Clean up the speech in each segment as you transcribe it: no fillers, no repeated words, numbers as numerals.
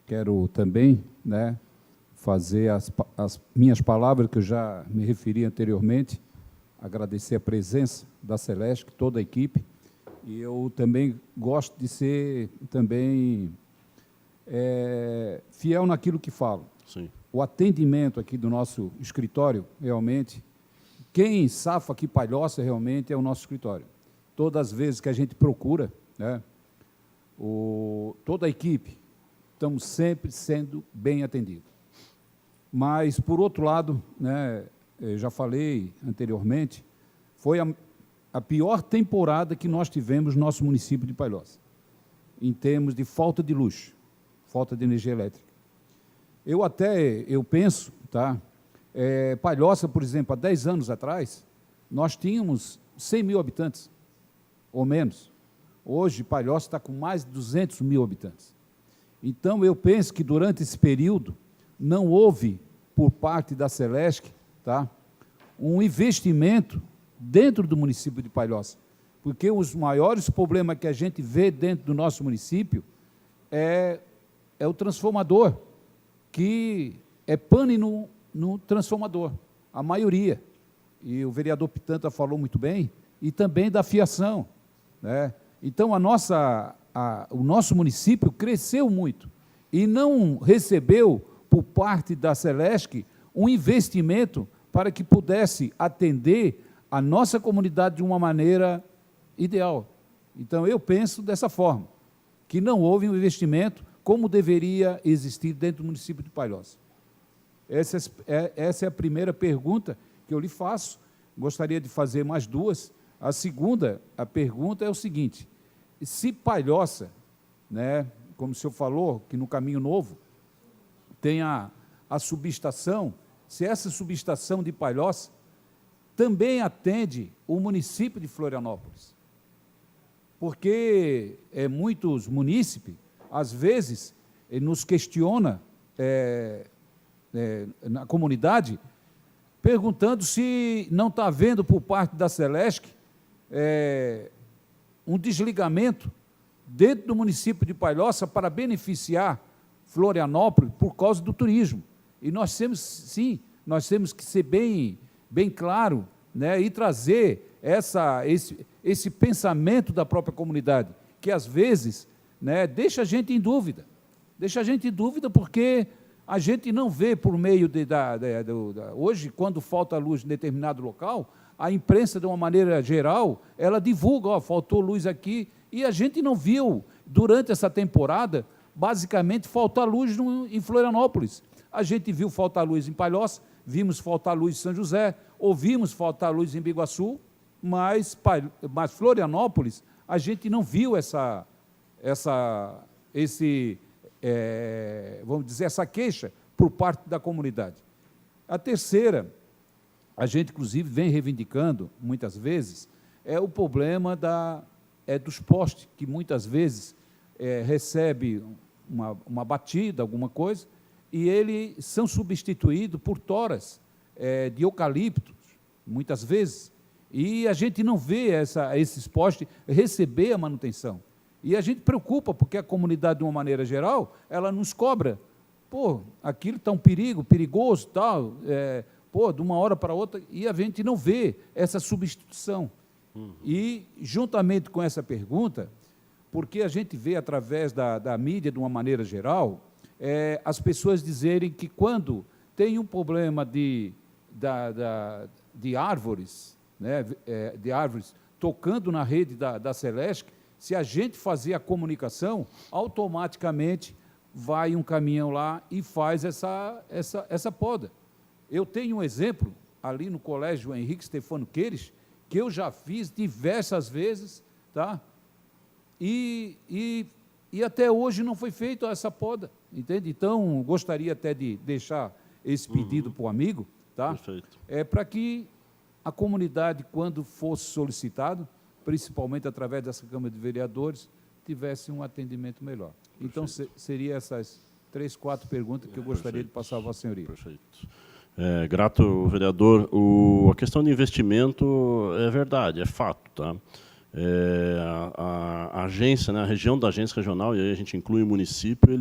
Quero também, né, fazer as minhas palavras, que eu já me referi anteriormente, agradecer a presença da Celesc, toda a equipe, e eu também gosto de ser também fiel naquilo que falo. Sim. O atendimento aqui do nosso escritório, realmente, quem safa aqui Palhoça realmente é o nosso escritório. Todas as vezes que a gente procura, né, toda a equipe, estamos sempre sendo bem atendidos. Mas, por outro lado, né, eu já falei anteriormente, foi a pior temporada que nós tivemos no nosso município de Palhoça, em termos de falta de luz, falta de energia elétrica. Eu penso, tá, Palhoça, por exemplo, há 10 anos atrás, nós tínhamos 100 mil habitantes, ou menos. Hoje, Palhoça está com mais de 200 mil habitantes. Então, eu penso que durante esse período não houve, por parte da Celesc, tá, um investimento dentro do município de Palhoça, porque os maiores problemas que a gente vê dentro do nosso município é o transformador, que é pane no transformador, a maioria. E o vereador Pitanta falou muito bem, e também da fiação, né? Então, o nosso município cresceu muito e não recebeu, por parte da Celesc, um investimento para que pudesse atender a nossa comunidade de uma maneira ideal. Então, eu penso dessa forma, que não houve um investimento como deveria existir dentro do município de Palhoça. Essa é a primeira pergunta que eu lhe faço. Gostaria de fazer mais duas. A segunda, a pergunta é o seguinte: se Palhoça, né, como o senhor falou, que no Caminho Novo tem a subestação, se essa subestação de Palhoça também atende o município de Florianópolis. Porque muitos munícipes, às vezes, nos questionam na comunidade, perguntando se não está havendo, por parte da Celesc, um desligamento dentro do município de Palhoça para beneficiar Florianópolis por causa do turismo. E nós temos, sim, nós temos que ser bem claro, né, e trazer esse pensamento da própria comunidade, que às vezes, né, deixa a gente em dúvida. Deixa a gente em dúvida porque a gente não vê por meio hoje, quando falta luz em determinado local, a imprensa, de uma maneira geral, ela divulga, ó, faltou luz aqui, e a gente não viu, durante essa temporada, basicamente, faltar luz em Florianópolis. A gente viu faltar luz em Palhoça, vimos faltar luz em São José, ouvimos faltar luz em Biguaçu, mas Florianópolis, a gente não viu vamos dizer, essa queixa por parte da comunidade. A terceira, a gente, inclusive, vem reivindicando, muitas vezes, é o problema dos postes, que muitas vezes recebe uma batida, alguma coisa, e eles são substituídos por toras de eucaliptos, muitas vezes, e a gente não vê esses postes receber a manutenção. E a gente preocupa, porque a comunidade, de uma maneira geral, ela nos cobra. Pô, aquilo está um perigoso, tal, de uma hora para outra, e a gente não vê essa substituição. E, juntamente com essa pergunta, porque a gente vê, através da mídia, de uma maneira geral, as pessoas dizerem que quando tem um problema de árvores, né, de árvores tocando na rede da Celesc, se a gente fazer a comunicação, automaticamente vai um caminhão lá e faz essa poda. Eu tenho um exemplo, ali no Colégio Henrique Stefano Queires, que eu já fiz diversas vezes, tá? E até hoje não foi feita essa poda, entende? Então, gostaria até de deixar esse pedido para o amigo, tá? Perfeito. Para que a comunidade, quando fosse solicitado, principalmente através dessa Câmara de Vereadores, tivesse um atendimento melhor. Perfeito. Então, seria essas 3, 4 perguntas que eu gostaria de passar a Vossa Senhoria. Perfeito. Grato, vereador. A questão de investimento é verdade, é fato, tá? A agência, né, a região da agência regional, e aí a gente inclui o município,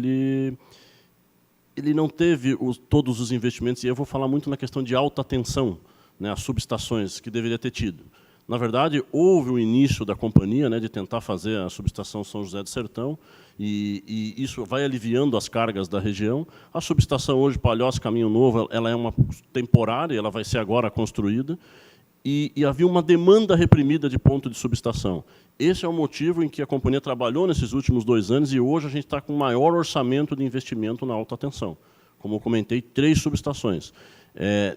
ele não teve todos os investimentos, e eu vou falar muito na questão de alta tensão, né, as subestações que deveria ter tido. Na verdade, houve o início da companhia, né, de tentar fazer a subestação São José do Sertão, e isso vai aliviando as cargas da região. A subestação hoje, Palhoça, Caminho Novo, ela é uma temporária, ela vai ser agora construída, e havia uma demanda reprimida de ponto de subestação. Esse é o motivo em que a companhia trabalhou nesses últimos 2 anos, e hoje a gente está com o maior orçamento de investimento na alta tensão. Como eu comentei, 3 subestações.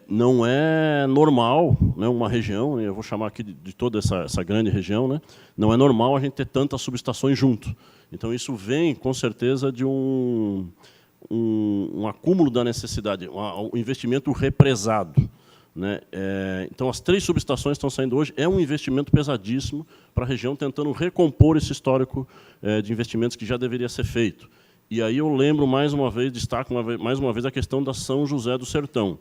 Não é normal, né, uma região, eu vou chamar aqui de toda essa grande região, né, não é normal a gente ter tantas subestações junto. Então, isso vem, com certeza, de um acúmulo da necessidade, um investimento represado. Né? Então, as 3 subestações estão saindo hoje, é um investimento pesadíssimo para a região, tentando recompor esse histórico de investimentos que já deveria ser feito. E aí eu lembro, mais uma vez, destaco mais uma vez a questão da São José do Sertão,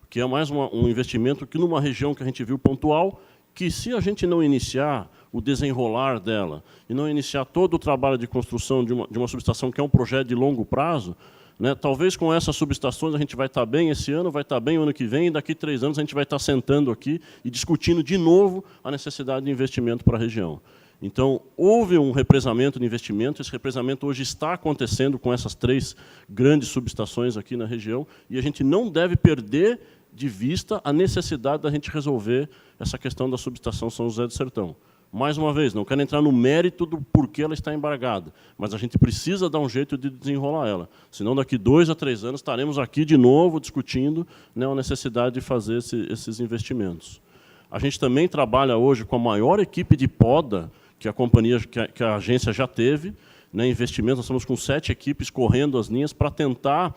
que é mais um investimento que, numa região que a gente viu pontual, que se a gente não iniciar o desenrolar dela, e não iniciar todo o trabalho de construção de uma subestação que é um projeto de longo prazo, né, talvez com essas subestações a gente vai estar bem esse ano, vai estar bem o ano que vem, e daqui 3 anos a gente vai estar sentando aqui e discutindo de novo a necessidade de investimento para a região. Então, houve um represamento de investimento, esse represamento hoje está acontecendo com essas 3 grandes subestações aqui na região, e a gente não deve perder de vista a necessidade da gente resolver essa questão da subestação São José do Sertão. Mais uma vez, não quero entrar no mérito do porquê ela está embargada, mas a gente precisa dar um jeito de desenrolar ela. Senão, daqui 2 a 3 anos, estaremos aqui de novo discutindo, né, a necessidade de fazer esses investimentos. A gente também trabalha hoje com a maior equipe de poda que a companhia, que a agência já teve, né, investimentos. Nós estamos com 7 equipes correndo as linhas para tentar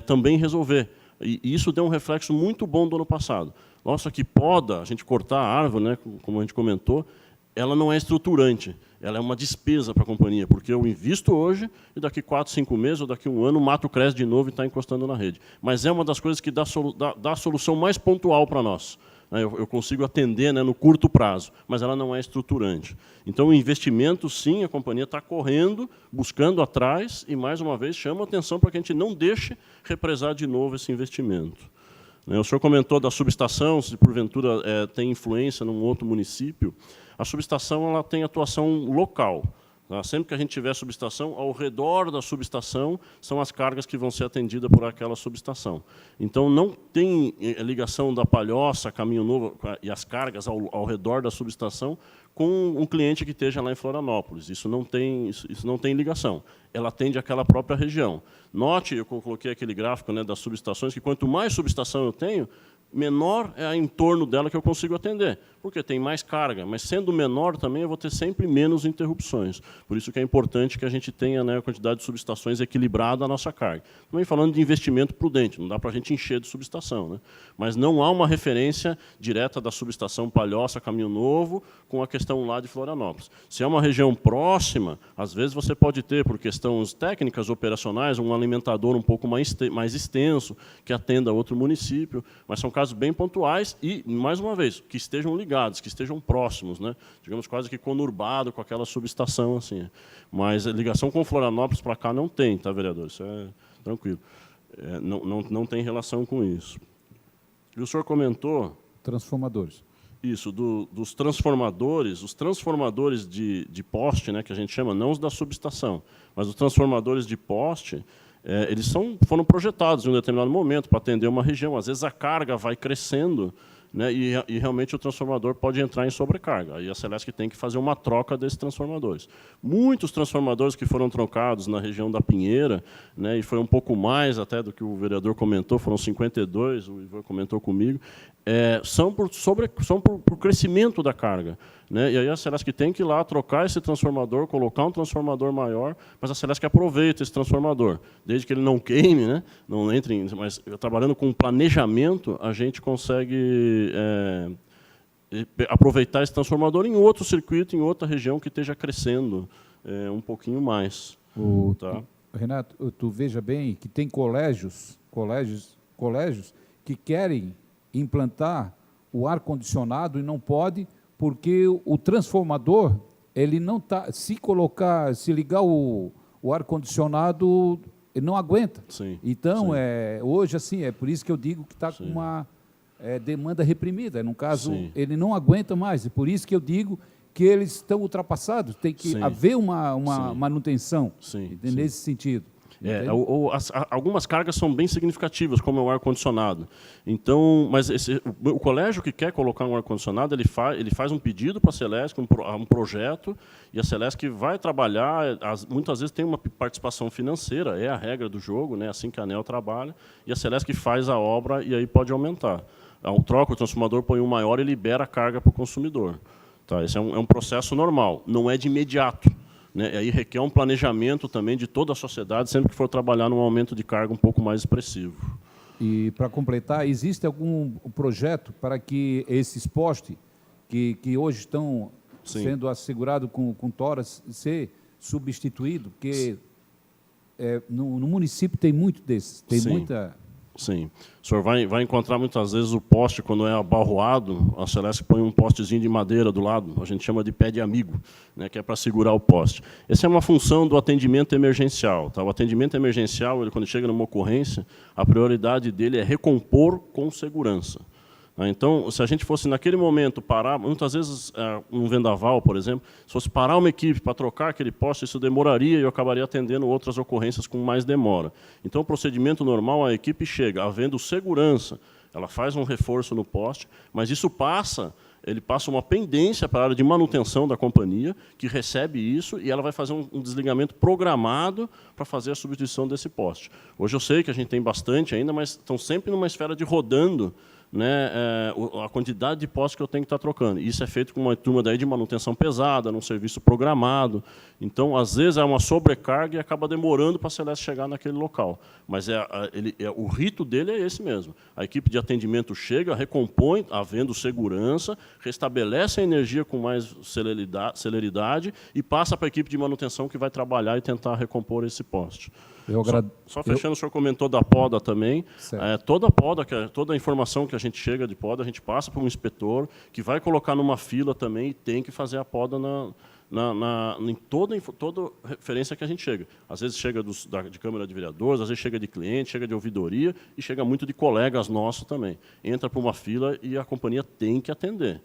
também resolver. E isso deu um reflexo muito bom do ano passado. Nossa, que poda, a gente cortar a árvore, né, como a gente comentou, ela não é estruturante, ela é uma despesa para a companhia, porque eu invisto hoje e daqui 4, 5 meses ou daqui 1 ano o mato cresce de novo e está encostando na rede. Mas é uma das coisas que dá a solução mais pontual para nós. Eu consigo atender, né, no curto prazo, mas ela não é estruturante. Então, o investimento, sim, a companhia está correndo, buscando atrás, e, mais uma vez, chama a atenção para que a gente não deixe represar de novo esse investimento. O senhor comentou da subestação, se porventura tem influência num outro município. A subestação ela tem atuação local. Tá? Sempre que a gente tiver subestação, ao redor da subestação são as cargas que vão ser atendidas por aquela subestação. Então, não tem ligação da Palhoça, Caminho Novo e as cargas ao redor da subestação com um cliente que esteja lá em Florianópolis. Isso não tem ligação. Ela atende aquela própria região. Note, eu coloquei aquele gráfico, né, das subestações, que quanto mais subestação eu tenho, menor é em torno dela que eu consigo atender, porque tem mais carga, mas sendo menor também eu vou ter sempre menos interrupções. Por isso que é importante que a gente tenha, né, a quantidade de subestações equilibrada à nossa carga. Também falando de investimento prudente, não dá para a gente encher de subestação, né? Mas não há uma referência direta da subestação Palhoça, Caminho Novo, com a questão lá de Florianópolis. Se é uma região próxima, às vezes você pode ter, por questões técnicas, operacionais, um alimentador um pouco mais extenso, que atenda outro município, mas são casos bem pontuais e, mais uma vez, que estejam ligados, que estejam próximos, né? Digamos quase que conurbado com aquela subestação. Assim. Mas a ligação com Florianópolis para cá não tem, tá, vereador? Isso é tranquilo. Não tem relação com isso. E o senhor comentou... Transformadores. Isso, dos transformadores, os transformadores de poste, né, que a gente chama, não os da subestação, mas os transformadores de poste, eles foram projetados em um determinado momento para atender uma região. Às vezes a carga vai crescendo, né, e realmente o transformador pode entrar em sobrecarga. Aí a Celesc tem que fazer uma troca desses transformadores. Muitos transformadores que foram trocados na região da Pinheira, né, e foi um pouco mais até do que o vereador comentou, foram 52, o Ivan comentou comigo, são por crescimento da carga. Né? E aí a Celesc tem que ir lá trocar esse transformador, colocar um transformador maior, mas a Celesc aproveita esse transformador, desde que ele não queime, né? Não entre, mas trabalhando com planejamento, a gente consegue aproveitar esse transformador em outro circuito, em outra região que esteja crescendo um pouquinho mais. Tá? Renato, tu veja bem que tem colégios que querem implantar o ar-condicionado e não pode, porque o transformador, ele não tá, se ligar o ar-condicionado, ele não aguenta. Sim, Então, sim. hoje, assim, é por isso que eu digo que está com uma demanda reprimida. No caso, Sim. ele não aguenta mais. É por isso que eu digo que eles estão ultrapassados. Tem que Sim. haver uma Sim. manutenção, Sim, nesse sentido. Entende? Algumas cargas são bem significativas, como é o ar-condicionado. Então, mas o colégio que quer colocar um ar-condicionado, ele faz um pedido para a Celesc, um projeto, e a Celesc vai trabalhar, muitas vezes tem uma participação financeira, é a regra do jogo, né, assim que a ANEEL trabalha, e a Celesc faz a obra e aí pode aumentar. Troca, o transformador põe um maior e libera a carga para o consumidor. Tá? Esse é um processo normal, não é de imediato. Né? E aí requer um planejamento também de toda a sociedade, sempre que for trabalhar num aumento de carga um pouco mais expressivo. E, para completar, existe algum projeto para que esses postes, que hoje estão sendo assegurados com toras, ser substituído? Porque no município tem muito desses, tem muita... Sim. O senhor vai encontrar muitas vezes o poste, quando é abarroado, a Celesc põe um postezinho de madeira do lado, a gente chama de pé de amigo, né, que é para segurar o poste. Essa é uma função do atendimento emergencial. Tá? O atendimento emergencial, quando chega numa ocorrência, a prioridade dele é recompor com segurança. Então, se a gente fosse, naquele momento, parar, muitas vezes, um vendaval, por exemplo, se fosse parar uma equipe para trocar aquele poste, isso demoraria e eu acabaria atendendo outras ocorrências com mais demora. Então, o procedimento normal, a equipe chega, havendo segurança, ela faz um reforço no poste, mas isso ele passa uma pendência para a área de manutenção da companhia, que recebe isso, e ela vai fazer um desligamento programado para fazer a substituição desse poste. Hoje eu sei que a gente tem bastante ainda, mas estão sempre numa esfera de rodando, né, a quantidade de postes que eu tenho que estar trocando. Isso é feito com uma turma daí de manutenção pesada, num serviço programado. Então, às vezes, é uma sobrecarga e acaba demorando para a Celesc chegar naquele local. Mas o rito dele é esse mesmo. A equipe de atendimento chega, recompõe, havendo segurança, restabelece a energia com mais celeridade e passa para a equipe de manutenção que vai trabalhar e tentar recompor esse poste. Só fechando, o senhor comentou da poda também. Toda poda, toda a informação que a gente chega de poda, a gente passa para um inspetor, que vai colocar numa fila também e tem que fazer a poda em toda referência que a gente chega. Às vezes chega de Câmara de Vereadores, às vezes chega de cliente, chega de ouvidoria e chega muito de colegas nossos também. Entra para uma fila e a companhia tem que atender.